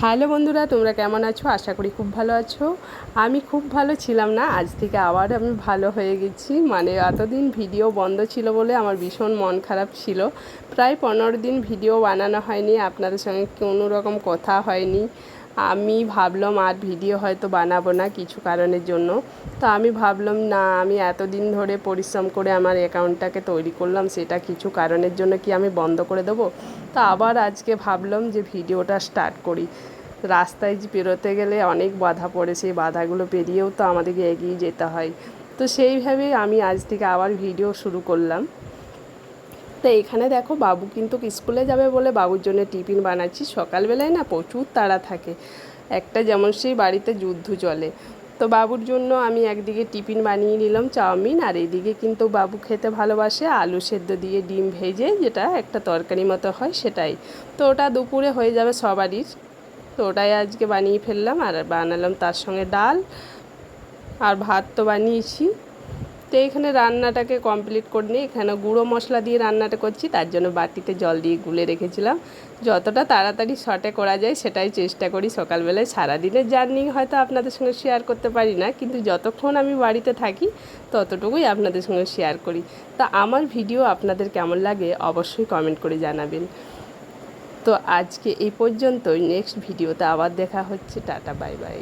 Hello বন্ধুরা, তোমরা কেমন আছো? আশা করি খুব ভালো আছো। আমি খুব ভালো ছিলাম না, আজ থেকে আবার আমি ভালো হয়ে গেছি। মানে এতদিন ভিডিও বন্ধ ছিল বলে আমার ভীষণ মন খারাপ ছিল। প্রায় 15 দিন ভিডিও বানানো হয়নি, আপনাদের সঙ্গে কোনো রকম কথা হয়নি। আমি ভাবলাম আর ভিডিও হয়তো বানাবো না কিছু কারণের জন্য। তো আমি ভাবলাম না, আমি এতদিন ধরে পরিশ্রম করে আমার অ্যাকাউন্টটাকে তৈরি করলাম, সেটা কিছু কারণের জন্য কি আমি বন্ধ করে দেবো? তো আবার আজকে ভাবলাম যে ভিডিওটা স্টার্ট করি। রাস্তায় যে পেরোতে গেলে অনেক বাধা পড়ে, সেই বাধাগুলো পেরিয়েও তো আমাদেরকে এগিয়ে যেতে হয়। তো সেইভাবেই আমি আজ থেকে আবার ভিডিও শুরু করলাম। তো এখানে দেখো, বাবু কিন্তু স্কুলে যাবে বলে বাবুর জন্য টিফিন বানাচ্ছি। সকালবেলায় না প্রচুর তাড়া থাকে, একটা যেমন সেই বাড়িতে যুদ্ধ চলে। তো বাবুর জন্য আমি একদিকে টিফিন বানিয়ে নিলাম চাউমিন, আর এইদিকে কিন্তু বাবু খেতে ভালোবাসে আলু সেদ্ধ দিয়ে ডিম ভেজে, যেটা একটা তরকারি মতো হয় সেটাই। তো ওটা দুপুরে হয়ে যাবে সবারই। তো ওটাই আজকে বানিয়ে ফেললাম, আর বানালাম তার সঙ্গে ডাল আর ভাত তো বানিয়েছি। তো এখানে রান্নাটাকে কমপ্লিট করে নিই। এখানে গুঁড়ো মশলা দিয়ে রান্নাটা করছি, তার জন্য বাটিতে জল দিয়ে গুলে রেখেছিলাম। যতটা তাড়াতাড়ি শর্টে করা যায় সেটাই চেষ্টা করি সকালবেলায়। সারাদিনের জার্নি হয়তো আপনাদের সঙ্গে শেয়ার করতে পারি না, কিন্তু যতক্ষণ আমি বাড়িতে থাকি ততটুকুই আপনাদের সঙ্গে শেয়ার করি। তা আমার ভিডিও আপনাদের কেমন লাগে অবশ্যই কমেন্ট করে জানাবেন। তো আজকে এই পর্যন্তই, নেক্সট ভিডিওতে আবার দেখা হচ্ছে। Tata, bye bye.